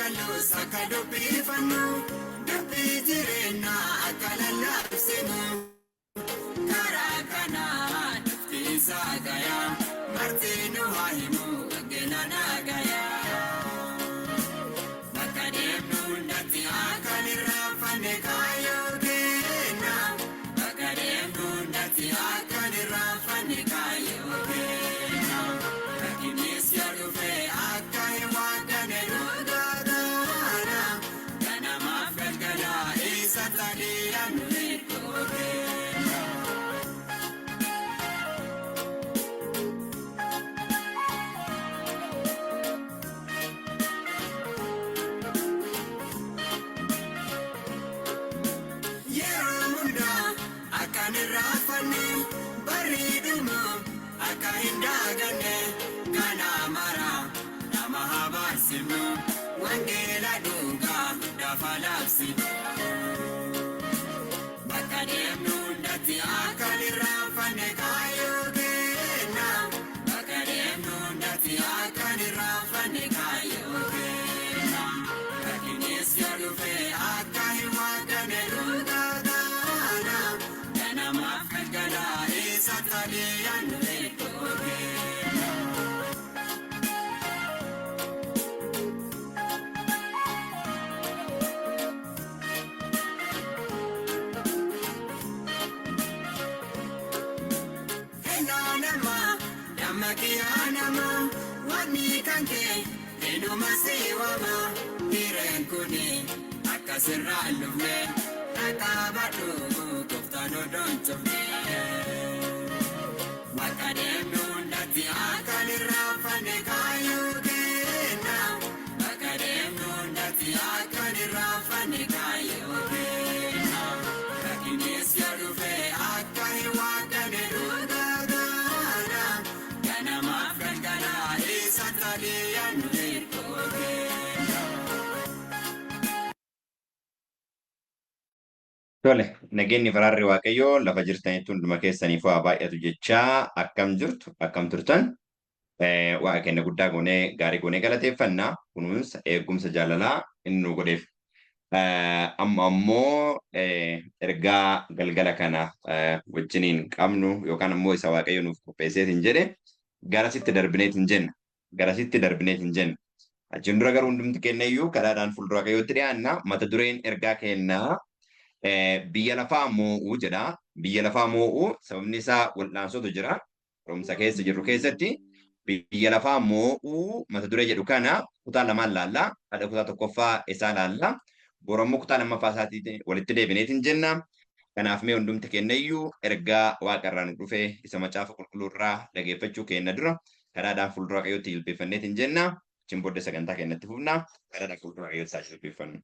Galus akka dubbifannu dubbii jireenya akka lallabsinu karaa kanaa dubbiinsa gayaa marti nu haa himu wangeela nagayaa bakka deemnu hundatti akka nirraanfanne kaayoo kenna bakka deemnu hundatti akka nirraanfanne kaayoo kenna rakkinis yoo dhufe akka hin waaqanne dhugaadhaana ganamaaf galgala isa taadiyaan nu eeggoo kenna. Yeroo hundaa akka nirraanfanne bareeduma akka hin daaganne kana mara nama haa baasifnu wangeela dhugaa gaafa labsinu bakka deemnu hundatti akka nirraanfanne kaayoo kenna bakka deemnu hundatti akka nirraanfanne kaayoo kenna rakkinis yoo dhufe akka hin waaqanne dhugaadhaana ganamaaf galgala isa taadiyaan nu eeggoo kenna. Kennaa namaa dammaqiyaa namaa wanni kan kee eenyuma siiwama hireen kuni akka sirraan dhufne dhaqaabadhu gooftaan odoon cufne bakka deemnu hundatti akka nirraanfanne kaayoo kenna bakka deemnu hundatti akka nirraanfanne kaayoo kenna rakkinis yoo dhufe akka hin waaqanne dhugaadhaana ganamaaf galgala isa taadiyaan nu eeggoo kenna. Tole, nageenyi faraarri Waaqayyoo lafa jirtanitti hunduma keessaniif waa baay'atu jechaa akkam jirtu, akkam turtan. Waaqa keenya guddaa goonee gaarii goonee galateeffannaa kunuunsa eegumsa jaalalaa inni nu godheef. Amma ammoo ergaa galgala kana wajjiniin qabnu yookaan ammoo isa Waaqayyo nuuf qopheesseetiin jedhe garasitti darbineetiin jenna. Garasitti darbineetiin jenna. Achiin dura garuu hundumti keenya iyyuu karaadhaan fuuldura Waaqayyootti dhiyaanna. Mata dureen ergaa keenyaa biyya lafaa moo'uu jedha. Biyya lafaa moo'uu sababni isaa wal'aansotu jira. Barumsa keessa jirru keessatti biyya lafaa moo'uu mata duree jedhu kana kutaa lamaan laallaa. Haadha kutaa tokkoffaa isaa laallaa. Borammoo kutaa lammaffaa isaatiin walitti deebineetiin jenna. Kanaaf mee hundumti keenya iyyuu ergaa waaqarraa nu dhufe isa macaafa qulqulluurraa dhageeffachuu keenya dura karaadhaan fuuldura Waaqayyootti jilbeeffanneetiin jenna. Achiin booddee sagantaa keenyatti fufna. Karaadhaan fuuldura Waaqayyootti isaa jilbeeffannu.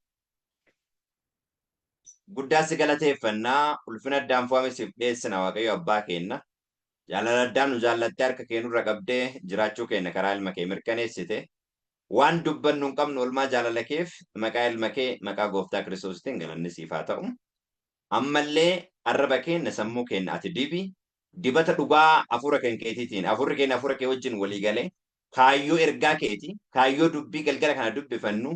Guddaa si galateeffannaa ulfina addaan fo'ame siif dhiyeessina Waaqayyo abbaa keenya. Jaalala addaan nu jaallattee harka kee nurra qabdee jiraachuu keenya karaa ilma kee mirkaneessite. Waan dubbannu hin qabnu olmaa jaalala keef maqaa ilma kee maqaa gooftaa Kiristoositiin galanni siif haa ta'u. Ammallee arraba keenya sammuu keenya ati dibi dibata dhugaa hafuura keetiitiin hafuurri keenya hafuura kee wajjin walii galee kaayyoo ergaa keeti kaayyoo dubbii galgala kana dubbifannu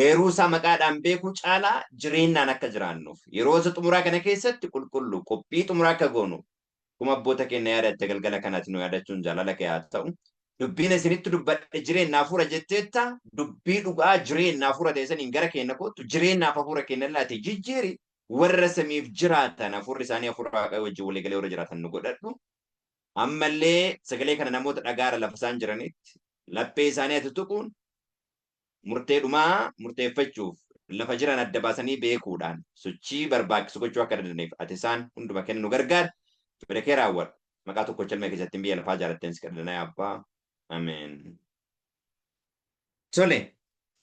eeruu isaa maqaadhaan beekuu caalaa jireenyaan akka jiraannuuf yeroo isa xumuraa kana keessatti qulqullu qophii xumuraa akka goonu kuma abboota keenya yaadatte galgala kanatti nu yaadachuun jaalala kee haa ta'u. Dubbiin isinitti dubbadhe jireenyaaf hafuura jetteetta dubbii dhugaa jireenyaaf hafuura teessaniin gara keenya kootu jireenyaaf hafuura keenya laate jijjiiri warra samiif jiraatan hafuurri isaanii hafuura Waaqayyoo wajjin walii galee warra jiraatan nu godhadhu. Ammallee sagalee kana namoota dhagaara lafa isaan jiranitti laphee isaanii ati tuquun murteedhumaa murteeffachuuf lafa jiran adda baasanii beekuudhaan sochii barbaachisu gochuu akka danda'aniif ati isaan hunduma kennu nu gargaara. Fedha kee raawwadhu. Maqaa tokkicha ilma keessatti biyya lafaa jaalatteen si kadhannaa abbaa. Ameen. Tole,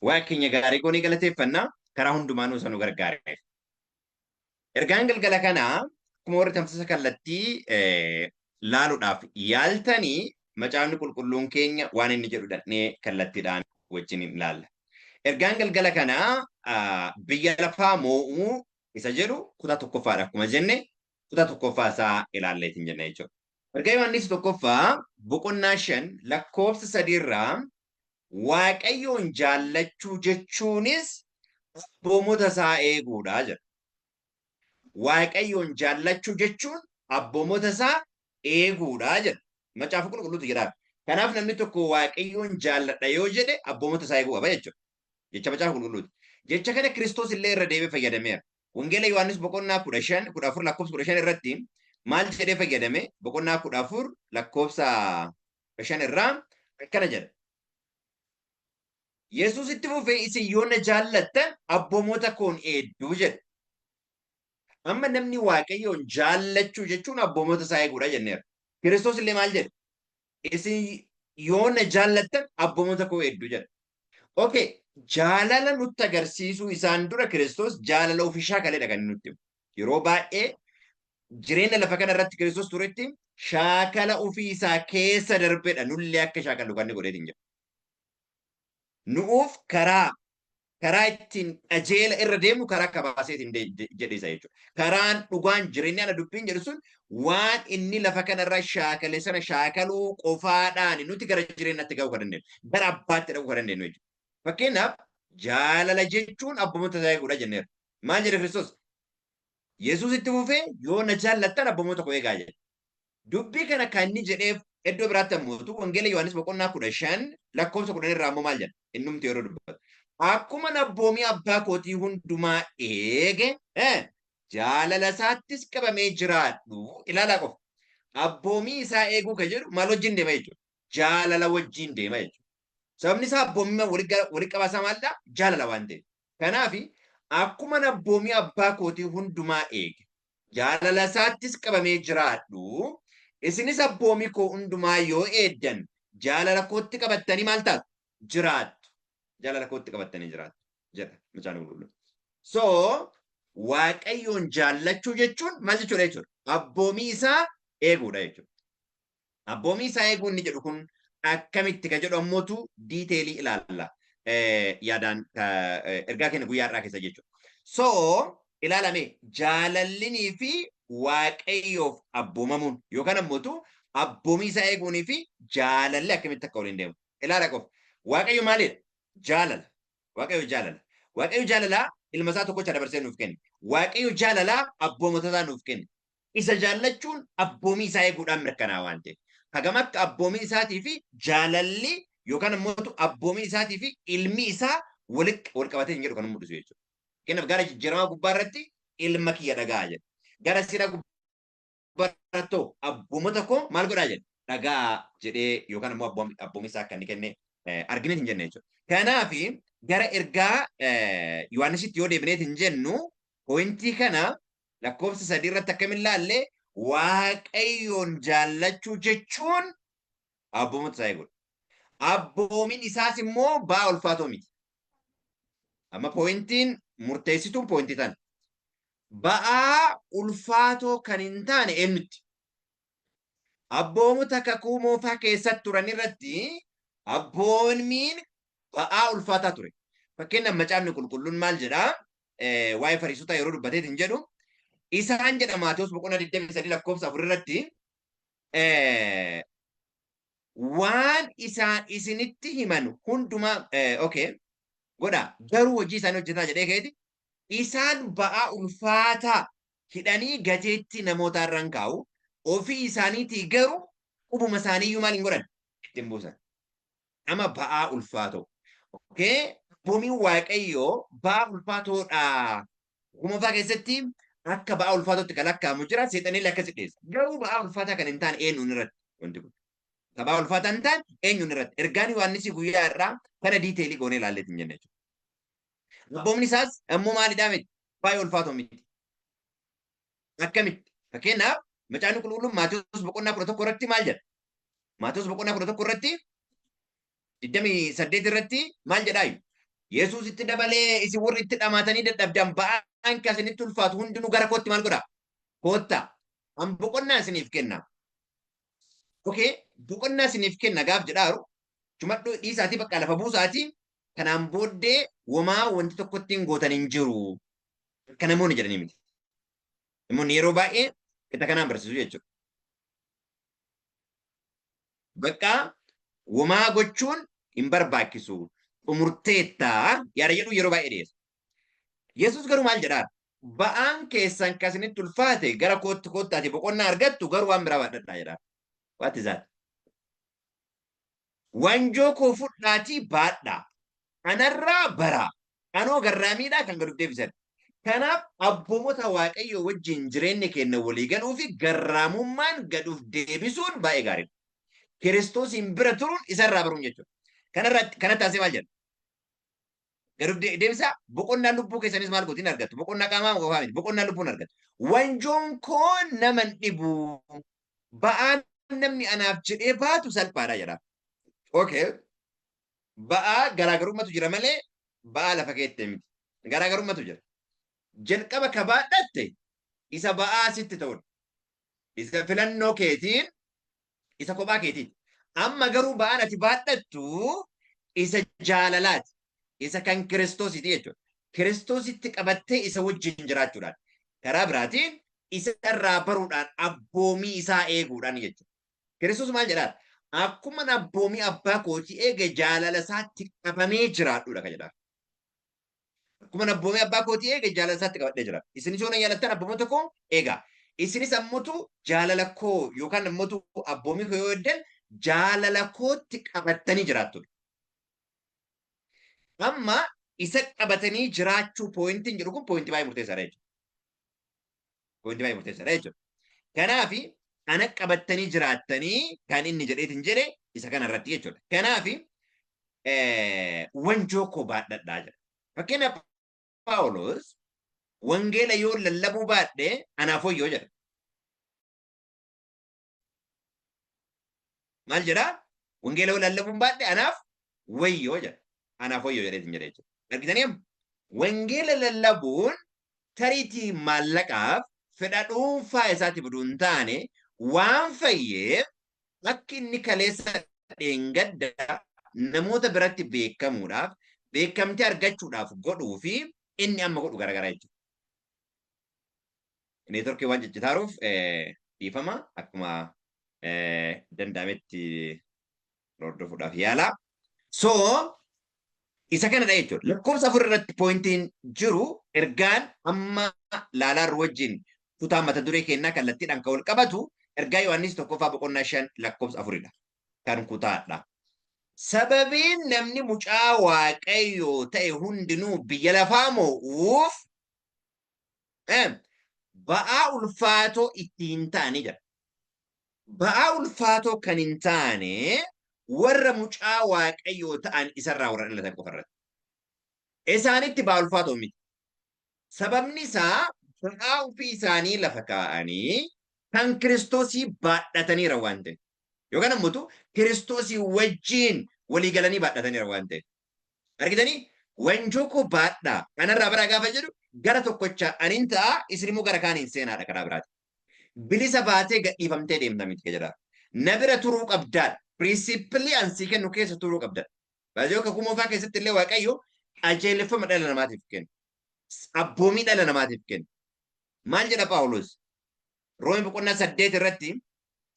waa keenya gaarii goonee galateeffannaa karaa hundumaanuu isa nu gargaareef. Ergaan galgala kanaa akkuma warri tamsaasa kallattii laaluudhaaf yaaltanii macaafni qulqulluun keenya waan inni jedhu dhaqnee kallattiidhaan wajjin ilaalla. Ergaan galgala kanaa biyya lafaa moo'uu isa jedhu kutaa tokkoffaadha akkuma jenne kutaa tokkoffaa isaa ilaalleetiin jenna jechuudha. Ergaa Yohaannis tokkoffaa boqonnaa 5 lakkoofsa 3 irraa Waaqayyoon jaallachuu jechuunis abboommota isaa eeguudha jedha. Waaqayyoon jaallachuu jechuun abboommota isaa eeguudha jedha. Macaafa qulqulluutu jedha. Kanaaf namni tokko waaqayyoon jaalladha yoo jedhe abboommota isaa eeguu qaba jechuudha. Jecha macaafa qulqulluuti. Jecha kana Kiristoos illee irra deebee fayyadameera. Wangeela Yohaannis boqonnaa 14 lakkoofsa 15 irratti maal jedhee fayyadame? Boqonnaa 14 lakkoofsa 5 irraa akkana jedha. Yesuus itti fufee isin yoo na jaallattan abboommota koon eedduu jedha. Amma namni waaqayyoon jaallachuu jechuun abboommota isaa eeguudha jenneera. Kiristoos illee maal jedhe? Isin yoo na jaallattan abboommota koo eedduu jedha. Okay, jaalala nutti agarsiisuu isaan dura Kiristoos jaalala ofii shaakaleedha kan nutti himu. Yeroo baay'ee jireenya lafa kana irratti Kiristoos turetti shaakala ofii isaa keessa darbeedha nullee akka shaakallu kan inni godheetiin jedha. Nuuf karaa ittiin qajeela irra deemnu karaa kabaaseetiin jedhisa jechuudha. Karaan dhugaan jireenya ana dubbiin jedhu sun waan inni lafa kanarra shaakale sana shaakaluu qofaadhaan nuti gara jireenyaatti ga'uu kan dandeenyu. Gara abbaatti dhaquu kan dandeenyu jechuudha. Fakkeenyaaf jaalala jechuun abboommota isaa eeguudha jenneera. Maal jedhe Kiristoos? Yesuus itti fufee yoo na jaallattan abboommota koo eegaa jedhe. Dubbii kana kan inni jedheef iddoo biraatti ammoo wangeela Yohaannis boqonnaa 15 lakkoofsa 10 irraa ammoo maal jedha? Innumti yeroo dubbatu. Akkuma abboomii abbaa kootii hundumaa eege jaalala isaattis qabamee jiraadhu ilaalaa qofa. Abboomii isaa eeguu kan jedhu maal wajjin deema jechuudha? Jaalala wajjin deema jechuudha. Sababni isaa abboomii walitti qabaasaa maalidha? Jaalala waan ta'eef. Kanaaf akkuma abboomii abbaa kootii hundumaa eege jaalala isaattis qabamee jiraadhu. Isinis abboomii koo hundumaa yoo eeddan jaalala kootti qabattanii maal taatu? Jiraattu. Jaalala kootti qabattanii jiraattu jedha macaan qulqulluun. So waaqayyoon jaallachuu jechuun maal jechuudha jechuudha? Abboomii isaa eeguudha jechuudha. Abboomii isaa eeguu inni jedhu kun akkamitti kan jedhu ammootu diiteelii ilaalla. Yaadaan ergaa keenya guyyaa har'aa keessa jechuudha. So ilaalame jaalallinii fi waaqayyoof abboomamuun yookaan ammootu abboomii isaa eeguunii fi jaalalli akkamitti akka waliin deemu. Ilaala qofa. Waaqayyo maalidha? Jaalala. Waaqayyo jaalala. Waaqayyo jaalala ilma isaa tokkocha dabarsee nuuf kenne. Waaqayyo jaalala abboommota isaa nuuf kenne. Isa jaallachuun abboomii isaa eeguudhaan mirkanaa waan ta'eef. Hagam akka abboomii isaatii fi jaalalli yookaan immoo abboomii isaatii fi ilmi isaa wal qabatee hin jedhu kan mul'isu jechuudha. Kanaaf gara jijjiiramaa gubbaa irratti ilma kiyya dhagaa jedha. Gara sira gubbaa irratti abboommota koo maal godhaa jedha. Dhagaa jedhee yookaan immoo abboomii isaa akka inni kenne arginee hin jenne jechuudha. Kanaaf gara ergaa Yohaannisitti yoo deebineet hin jennu pointii kana lakkoofsa 3 irratti akkamiin ilaalle waaqayyoon jaallachuu jechuun abboomota isaa eeguudha. Abboomiin isaas immoo ba'aa ulfaatoo miti. Amma pointiin murteessituun pointii tana. Ba'aa ulfaatoo kan hin taane eenyutti? Abboomota kakuu moofaa keessatti turan irratti abboomiin ba'aa ulfaataa ture. Fakkeenyaaf macaafni qulqulluun maal jedhaa? Waa'ee Fariisota yeroo dubbateet hin jedhu isaan jedha Maatewos boqonnaa 23 lakkoofsa 4 irratti waan isaan isinitti himan hundumaa godhaa garuu hojii isaanii hojjetaa jedhee keeti isaan ba'aa ulfaataa hidhanii gateetti namoota irraan kaa'u ofii isaaniitii garuu qubuma isaaniiyyuu maal hin godhan ittiin buusan. Ama ba'aa ulfaatoo. Abboomiin waaqayyoo ba'aa ulfaatoodha. Uumamafaa keessatti akka ba'aa ulfaatootti kan lakkaa'amu jira seexanillee akkasi dhiyeessa. Garuu ba'aa ulfaataa kan hin taane eenyuun irratti wanti kun. Ba'aa ulfaataa hin taane eenyuun irratti. Ergaan Yohaannisii guyyaa irraa kana diiteelii goonee ilaalleet hin jenne jechuudha. Abboomni isaas ammoo maalidhaa miti? Baay'ee ulfaatoo miti. Akkamitti? Fakkeenyaaf macaafni qulqulluun Maatewos boqonnaa 11 irratti maal jedha? Maatewos boqonnaa 11 irratti 28 irratti maal jedhaayu? Yesuus itti dabalee isin warri itti dhamaatanii dadhabdan ba'aan isinitti ulfaatu hundinuu gara kootti maal godhaa? Koottaa. An boqonnaa isiniif kenna. Boqonnaa isiniif kenna gaaf jedhaaru cumadhoo dhiisaatii bakka lafa buusaatii kanaan booddee womaa wanti tokko ittiin gootan hin jiru. Kan namoonni jedhanii miti. Namoonni yeroo baay'ee itti kanaan barsiisu jechuudha. Bakka womaa gochuun hin barbaachisu xumurteettaa yaada jedhu yeroo baay'ee dhiyeessa. Yesus garuu maal jedhaa? Ba'aan keessan kasinitti ulfaate gara kootti koottaati boqonnaa argattu garuu waan biraa baadhadhaa jedhaa. What is that? Wanjoo koo fudhaatii baadhaa. Anarraa baraa. Anoo garraamiidhaa kan gad of deebisan. Kanaaf abboomota waaqayyoo wajjin jireenya keenya walii galuu fi garraamummaan gad of deebisuun baay'ee gaariidha. Kiristoosiin bira turuun isarraa baruun jechuudha. Kanatti taasisee maal jedha? Gad of deebisaa boqonnaa lubbuu keessanis maal gootiin argattu? Boqonnaa qaamaa qofaa miti. Boqonnaa lubbuun argattu. Wanjoon koo nama hin dhibu. Ba'aan namni anaaf jedhee baatu salphaadha jedha. Okay. Ba'aa garaagarummaatu jira malee ba'aa lafa keettee miti. Garaagarummaatu jira. Jalqaba ka baadhatte isa ba'aa sitti ta'udha. Isa filannoo keetiin isa kophaa keetiin. Amma garuu ba'aan ati baadhattu isa jaalalaati. Isa kan Kiristoositi jechuudha. Kiristoositti qabattee isa wajjin jiraachuudhaan. Karaa biraatiin isa irraa baruudhaan abboomii isaa eeguudhaan jechuudha. Kiristoos maal jedhaa? Akkuma abboomii abbaa kootii eege jaalala isaatti qabamee jiraadhuudha kan jedhaa. Akkuma abboomii abbaa kootii eege jaalala isaatti qabadhee jira. Isinis yoo na yaalattan abboomota koo eegaa. Isinis ammotu jaalala koo yookaan ammotu abboomii koo yoo eddan jaalala kootti qabattanii jiraattuudha. Amma isa qabatanii jiraachuu pooyintiin jedhu kun pooyintii baay'ee murteessaadha jechuudha. Pooyintii baay'ee murteessaadha jechuudha. Kanaafi ana qabattanii jiraattanii kan inni jedheetiin jedhe isa kana irratti jechuudha. Kanaafi wanjoo koo baadhadhaa jedha. Fakkeenyaaf Phaawulos wangeela yoo lallabuu baadhee anaaf wayyoo jedha. Maal jedhaa? Wangeela yoo lallabuu baadhee anaaf wayyoo jedha. Anaaf wayyoo jedheetiin jedhe jechuudha. Argitanii wangeela lallabuun tariitii maallaqaaf fedha dhuunfaa isaatti fiduu hin taane waan fayyeef akka inni kaleessa dheengadda namoota biratti beekamuudhaaf beekamtii argachuudhaaf godhuu fi inni amma godhu garagaraa jechuudha. Neetworkii waan ciccitaaruuf dhiifama akkuma danda'ametti hordofuudhaaf yaala. So isa kanadha jechuudha. Lakkoofsa afur irratti pooyintiin jiru ergaan amma laalaarru wajjin kutaa mata duree kennaa kallattiidhaan kan wal qabatu ergaa Yohaannis 1:5 lakkoofsa afuridha. Kan kutaadha. Sababiin namni mucaa waaqayyoo ta'e hundinuu biyya lafaa moo'uuf ba'aa ulfaatoo ittiin ta'anii jira. Ba'aa ulfaatoo kan hin taane warra mucaa waaqayyoo ta'an isarraa warra dhalatan qofarratti. Isaanitti ba'aa ulfaatoo miti. Sababni isaa ba'aa ofii isaanii lafa kaa'anii kan Kiristoosii baadhataniira waan ta'eef. Yookaan ammoo Kiristoosii wajjin walii galanii baadhataniira waan ta'eef. Argitanii wanjoo koo baadhaa kanarraa biraa gaafa jedhu gara tokkocha anin ta'a isin immoo gara kaaniin seenaadha karaa biraati. Bilisa baatee gadhiifamtee deemta miti jedha. Na bira turuu qabdaadha. Pirinsipilii ansii kennu keessa turuu qabdaadha. Baay'ee akka kumoofaa keessatti illee waaqayyo qajeelfama dhala namaatiif kenna. Abboomii dhala namaatiif kenna. Maal jedha Phaawulos? Roomii boqonnaa 8 irratti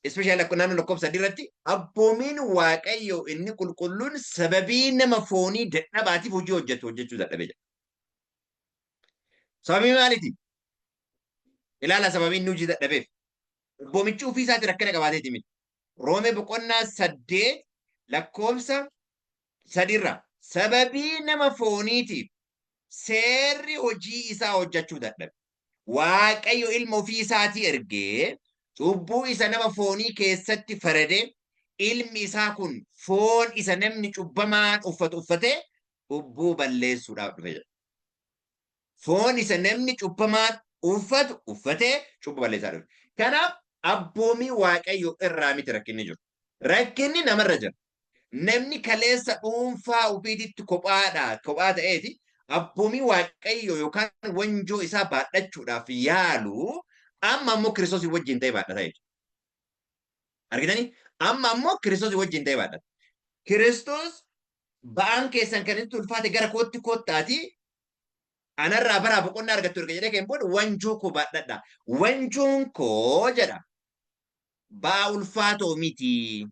especially naannoo lakkoofsa 3 irratti abboomiin waaqayyo inni qulqulluun sababii nama foonii dadhabaatiif hojii hojjechuu dadhabee jira. Sababii maaliiti? Ilaala sababii inni hojii dadhabeef. Abboomichi ofii isaati rakkina qabaateeti miti. Roomee boqonnaa 8 lakkoofsa 3 irraa sababii nama fooniitiif seerri hojii isaa hojjechuu dadhabe. Waaqayyo ilma ofii isaatii ergee cubbuu isa nama foonii keessatti faradee ilmi isaa kun foon isa namni cubbamaan uffatee cubbuu balleessuudhaaf dhufe jedha. Foon isa namni cubbamaan uffatee cubbuu balleessaa dhufe. Kanaaf abboomii waaqayyo irraa miti rakkinni jiru. Rakkinni namarra jira. Namni kaleessa dhuunfaa ofiititti kophaa ta'eeti abboomii waaqayyo yookaan wanjoo isaa baadhachuudhaaf yaalu amma ammoo Kiristoosii wajjin ta'e baadhata jechuudha. Argitanii? Amma ammoo Kiristoosii wajjin ta'e baadhata. Kiristoos ba'aan keessan kan itti ulfaate gara kootti koottaati anarraa baraa boqonnaa argattu erga jedhee kan booda wanjoo koo baadhadha. Wanjoon koo jedha. Ba'aa ulfaatoo miti.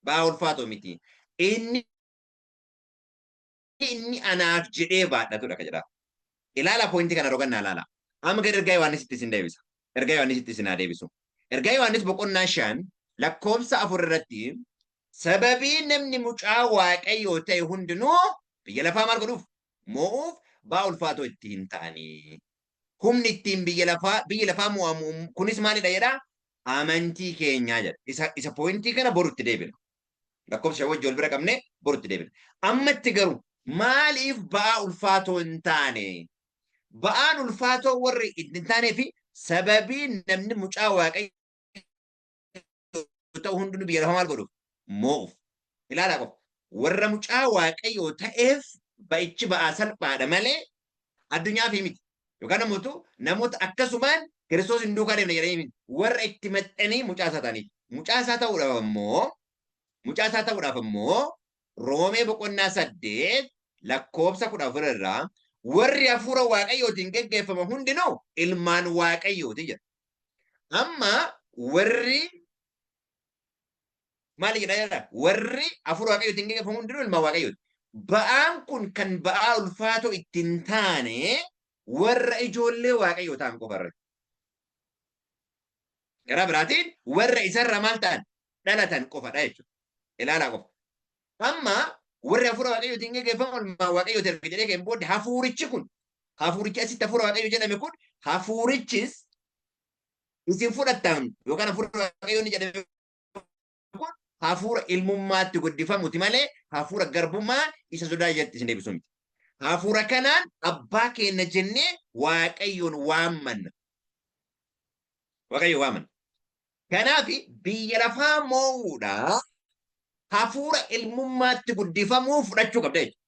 Ba'aa ulfaatoo miti. Inni inni anaaf jedhee baadhatudha jedha. Ilaala pointii kana roganna ilaala. Amma gad ergaa Yohaannisitti isin deebisa. Ergaa Yohaannisitti isin haa deebisu. Ergaa Yohaannis boqonnaa 5 lakkoofsa 4 irratti sababii namni mucaa waaqayyoo ta'e hundinuu biyya lafaa maal godhuuf moo'uuf ba'aa ulfaatoo itti hin ta'anii. Humni ittiin biyya lafaa mo'amu kunis maalidha jedha? Amantii keenyaa jedha. Isa pointii kana borutti deebina. Lakkoofsa 5 wajji wal bira qabne borutti deebina. Ammatti garuu maaliif ba'aa ulfaatoo hin taane? Ba'aan ulfaatoo warri hin taanee fi sababii namni mucaa waaqayyoo ta'u hundinuu biyya lafaa maal godhuuf moo'uuf. Ilaalaa qofa. Warra mucaa waaqayyoo ta'eef ba'ichi ba'aa salphaadha malee addunyaa fi miti. Yookaan namoota akkasumaan Kiristoos hin duukaa deemne jedhanii miti. Warra itti maxxanii mucaa isaa ta'aniif. Mucaa isaa ta'uudhaaf immoo Roomee boqonnaa 8 lakkoofsa 14 irraa warri hafuura waaqayyootiin geggeeffaman hundinuu ilmaan waaqayyooti jedha. Amma warri maali jedha? Warri hafuura waaqayyootiin geggeeffaman hundinuu ilmaan waaqayyooti. Ba'aan kun kan ba'aa ulfaatoo ittiin taane warra ijoollee waaqayyoo ta'an qofa irratti. Gara biraatiin warra isarra maal ta'an dhalatan qofadha jechuudha. Ilaalaa qofa. Amma warri hafuura waaqayyootiin geggeeffaman ilmaan waaqayyooti erga jedhee kan booddee hafuurichi asitti hafuura waaqayyoo jedhame kun hafuurichis isin fudhattan yookaan hafuura waaqayyoo ni jedhame kun hafuura ilmummaatti guddifamuti malee hafuura garbummaa isa sodaa ijatti isin deebisu miti. Hafuura kanaan abbaa keenya jennee waaqayyoon waammanna. Waaqayyo waammanna. Kanaaf biyya lafaa moo'uudhaaf hafuura ilmummaatti guddifamuu fudhachuu qabda jechuudha.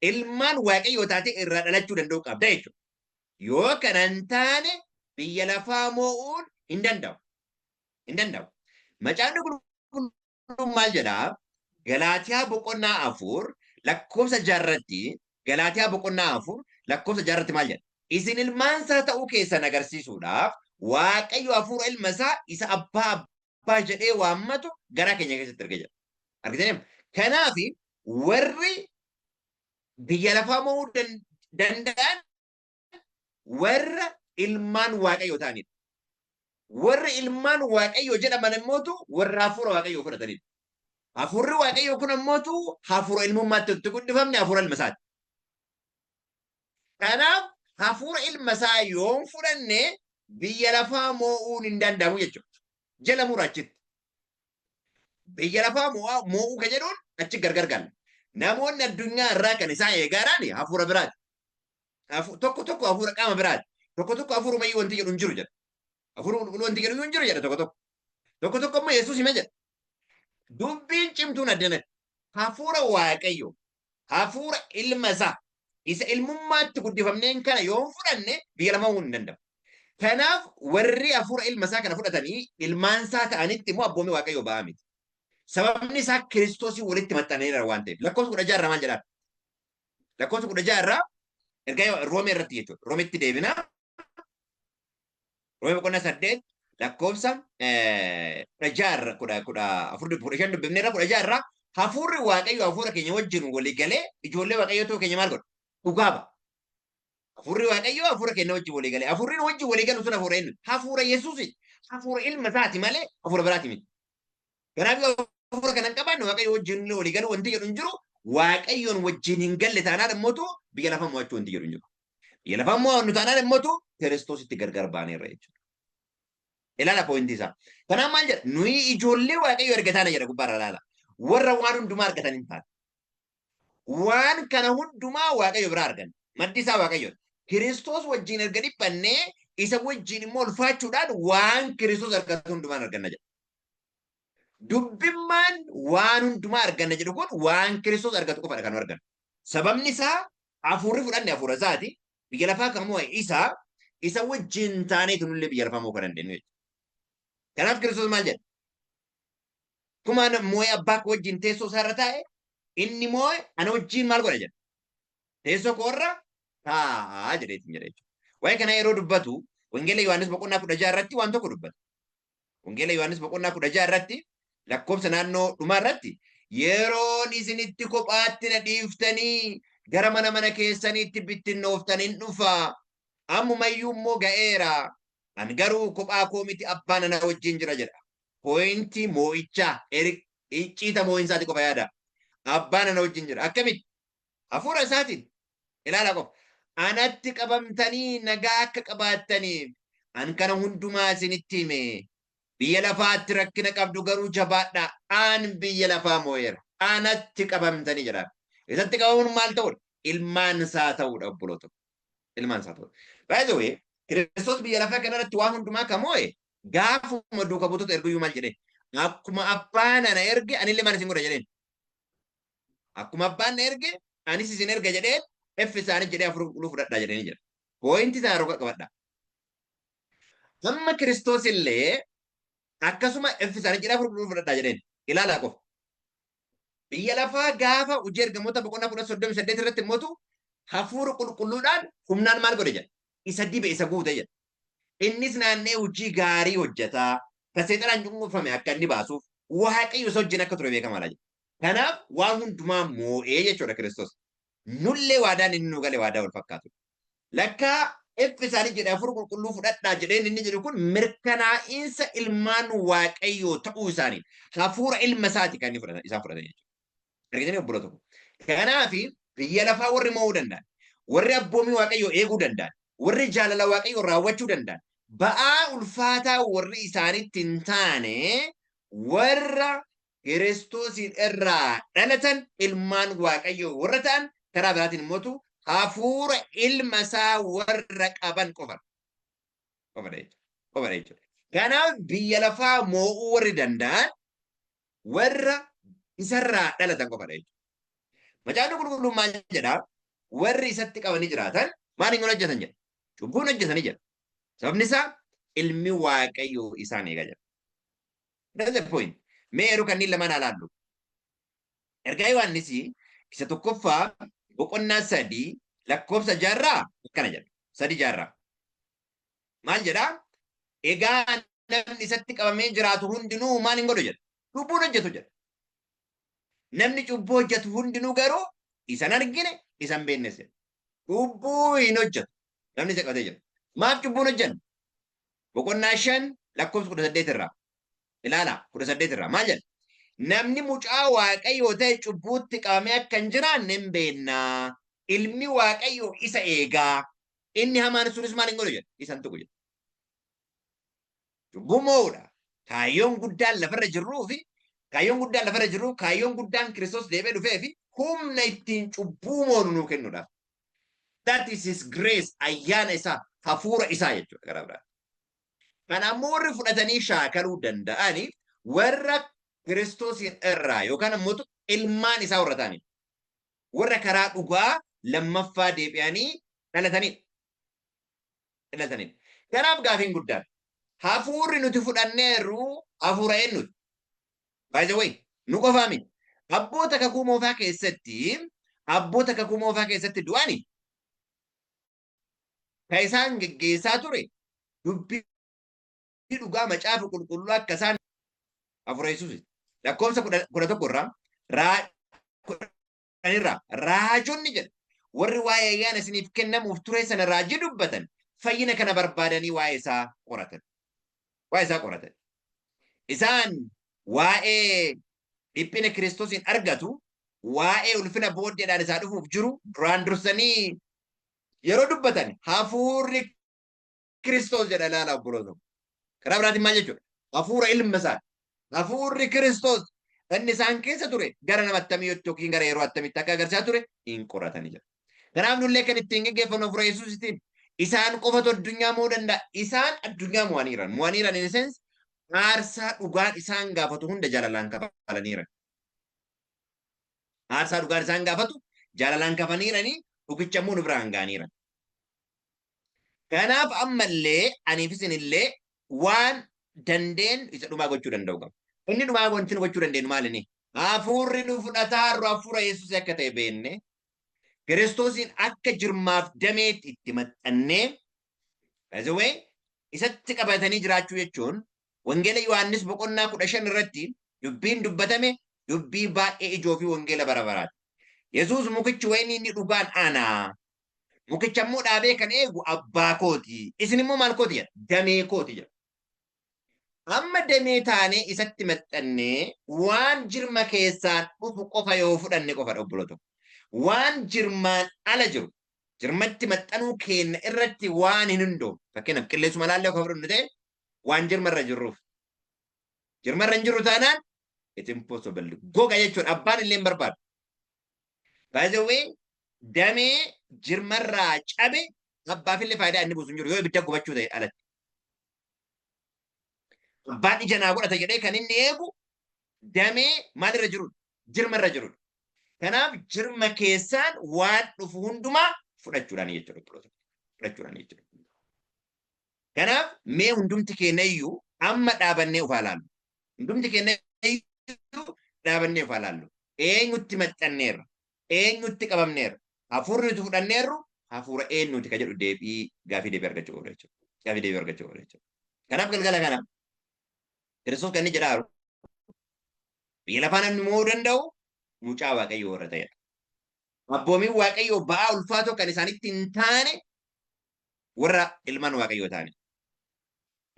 Ilmaan waaqayyoo taate irraa dhalachuu danda'u qabda jechuudha. Yoo kana hin taane biyya lafaa moo'uun hin danda'u. Hin danda'u. Macaafni qulqulluun maal jedhaa? Galaatiyaa boqonnaa 4 lakkoofsa 6 irratti Galaatiyaa boqonnaa 4 lakkoofsa 6 irratti maal jedha? Isin ilmaan isaa ta'uu keessan agarsiisuudhaaf waaqayyo hafuura ilma isaa isa abbaa jedhee waammatu garaa keenya keessatti erga jira. Argitanii? Kanaaf warri biyya lafaa mo'uu danda'an warra ilmaan waaqayyoo ta'anidha. Warri ilmaan waaqayyoo jedhaman immootu warra hafuura waaqayyoo fudhatanidha. Hafuurri waaqayyoo kun immootu hafuura ilmummaatti itti guddifamne hafuura ilma isaati. Kanaaf hafuura ilma isaa yoo fudhanne biyya lafaa mo'uun hin danda'amu jechuudha. Jala muraachitti. Biyya lafaa mo'uu kan jedhuun achi gargar galla. Namoonni addunyaa irraa kan isaan eegaadhaan hafuura biraati. Tokko hafuura qaama biraati. Tokko hafuura mayyii wanti jedhu hin jiru jedha. Hafuura qulqulluu wanti jedhu hin jiru jedha tokko. Tokko immoo Yesuus hima jedha. Dubbiin cimtuun addanatti. Hafuura waaqayyo. Hafuura ilma isaa. Isa ilmummaatti guddifamneen kana yoo fudhanne biyya lafaa mo'uu hin danda'amu. Kanaaf warri hafuura ilma isaa kana fudhatanii ilmaan isaa ta'anitti immoo abboommi waaqayyo ba'aa miti. Sababni isaa Kiristoosii walitti maxxaneera waan ta'eef. Lakkoofsa 16 maal jedhaa? Lakkoofsa 16 ergaa Roomee irratti jechuudha. Roomeetti deebina. Roomee boqonnaa 8 lakkoofsa 16 dubbifneerra 16 hafuurri waaqayyo hafuura keenya wajjin walii galee ijoollee waaqayyoo ta'uu keenya maal godha? Dhugaa ba'a. Hafuurri waaqayyoo hafuura keenya wajjin walii galee. Hafuurri wajjin walii galu sun hafuura eenyu? Hafuura Yesuusi. Hafuura ilma isaati malee hafuura biraati miti. Kanaaf hafuura kana hin qabaanne waaqayyo wajjin walii galu wanti jedhu hin jiru. Waaqayyoon wajjin hin galle taanaan immootu biyya lafaa mo'achuu wanti jedhu hin jiru. Biyya lafaa mo'annu taanaan immootu Kiristoositti gargar baaneerra jechuudha. Ilaala poointii isaa. Kanaaf maal jedha? Nuyi ijoollee waaqayyo argataana jedha gubbaarra ilaala. Warra waan hundumaa argatan hin taane. Waan kana hundumaa waaqayyo biraa argan. Maddi isaa waaqayyoodha. Kiristoos wajjin erga dhiphannee isa wajjin immoo ulfaachuudhaan waan Kiristoos argatu hundumaan arganna jedha. Dubbimmaan waan hundumaa arganna jedhu kun waan Kiristoos argatu qofadha kan argan. Sababni isaa hafuurri fudhanne hafuura isaati. Biyya lafaa kan mo'e isa wajjin taaneetu nullee biyya lafaa mo'uu kan dandeenyu jechuudha. Kanaaf Kiristoos maal jedha? Akkuma mo'ee abbaa koo wajjin teessoo isaa irra taa'e inni mo'e ana wajjin maal godha jedha? Teessoo koo irra taa'aa jedheetiin jedha jechuudha. Waa'ee kana yeroo dubbatu Wangeela Yohaannis boqonnaa 16 irratti waan tokko dubbata. Wangeela Yohaannis boqonnaa 16 irratti lakkoofsa naannoo dhumaa irratti yeroon isinitti kophaatti na dhiiftanii gara mana keessaniitti bittinnooftaniin dhufa. Ammumayyuu immoo ga'eera. Ani garuu kophaa koo miti abbaan na wajjin jira jedha. Pooyintii moo'ichaa icciita moo'insaati qofa yaada. Abbaan na wajjin jira. Akkamitti? Hafuura isaatiin ilaala qofa. Anatti qabamtanii nagaa akka qabaattaniif an kana hundumaa isinitti hime. Biyya lafaatti rakkina qabdu garuu jabaadhaa. An biyya lafaa moo'eera. Anatti qabamtanii jedha. Isatti qabamuun maal ta'udha? Ilmaan isaa ta'udha obboloota. Ilmaan isaa ta'udha. By the way, Kiristoos biyya lafaa kanarratti waan hundumaa kan moo'e gaafuma duuka buutota erguyyuu maal jedheen? Akkuma abbaan ana erge anillee maal isin godha jedheen? Akkuma abbaan na erge anis isin erga jedheen effi isaanii jedhee afur qulqulluu fudhadhaa jedhanii jedha. Pooyinti isaa yeroo qabadha. Amma Kiristoos illee akkasuma effi isaanii jedhee afur qulqulluu fudhadhaa jedheen. Ilaalaa qofa. Biyya lafaa gaafa hojii ergamoota boqonnaa 38 irratti mootu hafuura qulqulluudhaan humnaan maal godhe jedha. Isa dibe isa guute jedha. Innis naannee hojii gaarii hojjetaa. Kan seexanaan cunqurfame akka inni baasuuf waaqayyo isa wajjin akka ture beekamaadha jedha. Kanaaf waan hundumaa moo'ee jechuudha Kiristoos. Nullee waadaan inni nu gale waadaa wal fakkaatu. Lakkaa effi isaanii jedhee hafuura qulqulluu fudhadhaa jedheen inni jedhu kun mirkanaa'iinsa ilmaan waaqayyoo ta'uu isaanii hafuura ilma isaati kan isaan fudhatan jechuudha. Argitanii obboloo tokko. Kanaaf biyya lafaa warri mo'uu danda'an, warri abboomii waaqayyoo eeguu danda'an, warri jaalala waaqayyoo raawwachuu danda'an, ba'aa ulfaataa warri isaanitti hin taane warra Kiristoosiin irraa dhalatan ilmaan waaqayyoo warra ta'an karaa biraatiin immoo hafuura ilma isaa warra qaban qofadha. Qofadha jechuudha. Kanaaf biyya lafaa moo'uu warri danda'an warra isarraa dhalatan qofadha jechuudha. Macaafni qulqulluun maal jedhaa? Warri isatti qabanii jiraatan maal hin hojjetan jedha? Cubbuun hojjetanii jedha. Sababni isaa ilmi waaqayyoo isaan eegaa jira. That's the point. Mee yeroo kanneen lamaan ilaallu. Ergaa Yohaannis isa tokkoffaa boqonnaa 3 lakkoofsa 6 akkana jedha. 3:6. Maal jedhaa? Egaa namni isatti qabamee jiraatu hundinuu maal hin godhu jedha? Cubbuun hojjetu jedha. Namni cubbuu hojjetu hundinuu garuu isan argine isan beeknes jedha. Cubbuu hin hojjetu. Namni isa qabatee jira. Maaf cubbuun hojjennu? Boqonnaa 5 lakkoofsa 18 irraa. Ilaala 18 irraa maal jedha? Namni mucaa waaqayyoo ta'e cubbuutti qabamee akka hin jiraanne hin beennaa. Ilmi waaqayyoo isa eegaa. Inni hamaan sunis maal hin godhu jedha? Isan tuqu jedha. Cubbuu mo'uudha. Kaayyoon guddaan lafarra jirruu fi kaayyoon guddaan Kiristoos deebee dhufee fi humna ittiin cubbuu moonu nuu kennuudhaaf. That is his grace, ayyaana isaa, hafuura isaa jechuudha gara biraa. Kanaafuu warri fudhatanii shaakaluu danda'anii warra Kiristoosiin irraa yookaan immoo ilmaan isaa warra ta'anii warra karaa dhugaa lammaffaa deebi'anii dhalatanidha. Kanaaf gaafiin guddaan hafuurri nuti fudhanneerru hafuura eenyuti? By the way, nu qofaa miti. Abboota kakuu moofaa keessatti du'anii kan isaan geggeessaa ture dubbii dhugaa macaafa qulqulluu akka isaan hafuura Yesuusi. Lakkoofsa 11 irraa raajonni jedha warri waa'ee ayyaana isiniif kennamuuf ture sana raajii dubbatan fayyina kana barbaadanii waa'ee isaa qoratan. Isaan waa'ee dhiphina Kiristoosiin argatu waa'ee ulfina booddeedhaan isaa dhufuuf jiru duraan dursanii yeroo dubbatan hafuurri Kiristoos jedha ilaala obboloota. Karaa biraatiin maal jechuudha? Hafuura ilma isaa. Hafuurri Kiristoos inni isaan keessa ture gara nama attamiitti yookiin gara yeroo attamiitti akka agarsiisaa ture hin qoratanii jira. Kanaaf nullee kan ittiin geggeeffannu hafuura Yesuusitiin isaan qofatu addunyaa mo'uu danda'a. Isaan addunyaa mo'aniiran. Mo'aniiran in sense aarsaa dhugaan isaan gaafatu hunda jaalalaan kafalaniiran. Aarsaa dhugaan isaan gaafatu jaalalaan kafaniiranii dhugicha immoo nu biraan ga'aniiran. Kanaaf ammallee aniif isinillee waan dandeen isa dhumaa gochuu danda'u qaba. Inni dhumaa wanti nu gochuu dandeenyu maal inni? Hafuurri nu fudhataa irraa hafuura Yesuus akka ta'e beenne Kiristoosiin akka jirmaaf dameetti itti maxxannee isatti qabatanii jiraachuu jechuun wangeela Yohaannis boqonnaa 15 irratti dubbiin dubbatame dubbii baay'ee ijoo fi wangeela bara baraati. Yesuus mukichi wayinii inni dhugaan ana. Mukicha immoo dhaabee kan eegu abbaa kooti. Isin immoo maal kooti jedha? Damee kooti jedha. Amma damee taanee isatti maxxannee waan jirma keessaan dhufu qofa yoo fudhanne qofa obboloota. Waan jirmaan ala jiru jirmatti maxxanuu keenya irratti waan hin hundoofne fakkeenyaaf qilleensuma laallee akka fudhannu ta'e waan jirmarra jirruuf. Jirmarra hin jiru taanaan it's impossible. Goga jechuun abbaan illee hin barbaadu. By the way, damee jirmarraa cabe abbaaf illee faayidaa inni buusu hin jiru yoo ibidda gubachuu ta'e alatti. Abbaan ija naa godhata jedhee kan inni eegu damee maalirra jiru? Jirmarra jiru. Kanaaf jirma keessaan waan dhufu hundumaa fudhachuudhaan jechuudha. Fudhachuudhaan jechuudha. Kanaaf mee hundumti keenya iyyuu amma dhaabannee of ilaallu. Hundumti keenya iyyuu dhaabannee of ilaallu. Eenyutti maxxanneerra? Eenyutti qabamneerra? Hafuurri nuti fudhanneerru hafuura eenyuti ka jedhu gaafii deebii argachuu oola jechuudha. Gaafii deebii argachuu oola jechuudha. Kanaaf galgala kana Kiristoos kan inni jedhaaru biyya lafaa namni mo'uu danda'u mucaa Waaqayyoo warra ta'edha. Abboomiin Waaqayyoo ba'aa ulfaatoo kan isaanitti hin taane warra ilmaan Waaqayyoo ta'anidha.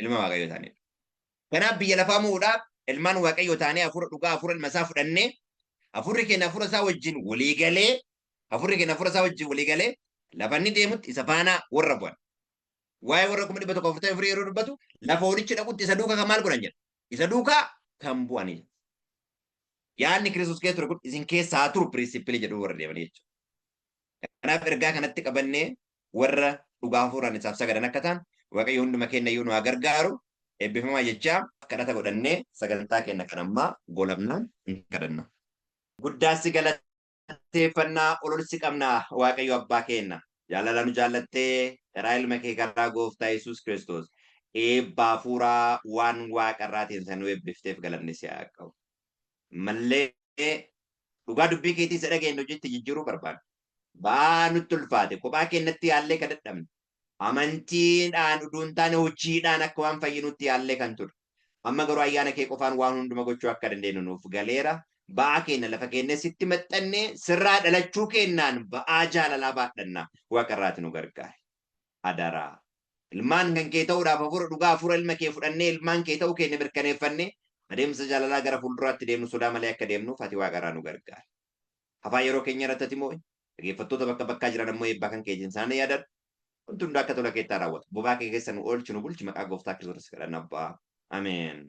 Ilma Waaqayyoo ta'anidha. Kanaaf biyya lafaa mo'uudhaaf ilmaan Waaqayyoo ta'anii hafuura dhugaa hafuura ilma isaa fudhannee hafuurri keenya hafuura isaa wajjin walii galee lafa inni deemutti isa faana warra bu'an. Waa'ee warra 144 yeroo dubbatu lafa walitti dhaqutti isa duukaa kan maal godhan jedha. Isa duukaa kan bu'anidha. Yaadni Kiristoos keessa ture kun isin keessaa haa turu pirinsipilii jedhu warra deemanii jechuudha. Kanaaf ergaa kanatti qabannee warra dhugaa hafuuraan isaaf sagadan akka ta'an Waaqayyo hunduma keenya iyyuu nu haa gargaaru. Eebbifamaa jechaa kadhata godhannee sagantaa keenya kan ammaa goolabnaan hin kadhanna. Guddaasi galateeffannaa ololsi qabnaa Waaqayyo abbaa keenya. Jaalala nu jaallattee karaa ilma kee karaa gooftaa Yesuus Kiristoos eebba hafuuraa waan waaqarraatiin san nu eebbifteef galanni si haa qabu. Mallee dhugaa dubbii keetii isa dhageenye hojiitti jijjiiruu barbaadu. Baa nutti ulfaate kophaa keenyatti yaallee kan dadhabne. Amantiidhaan uduun taane hojiidhaan akka waan fayyinutti yaallee kan ture. Amma garuu ayyaana kee qofaan waan hunduma gochuu akka dandeenyu nuuf galeera. Ba'aa keenya lafa keenya sitti maxxannee sirraa dhalachuu kennaan ba'aa jaalalaa baadhannaa waaqarraati nu gargaare. Adaraa. Ilmaan kan kee ta'uudhaaf hafuura dhugaa hafuura ilma kee fudhannee ilmaan kee ta'uu keenya mirkaneeffannee adeemsa jaalalaa gara fuulduraatti deemnu sodaa malee akka deemnuuf ati waaqarraa nu gargaare. Afaan yeroo keenya irratti immoo dhaggeeffattoota bakka bakkaa jiran ammoo eebbaa kan keetiin isaanii yaadadhu. Wanti hunda akka tola keettaa raawwatu. Bobaa kee keessa nu oolchu nu bulchi maqaa gooftaa Kiristoos kadhanna abbaa. Ameen.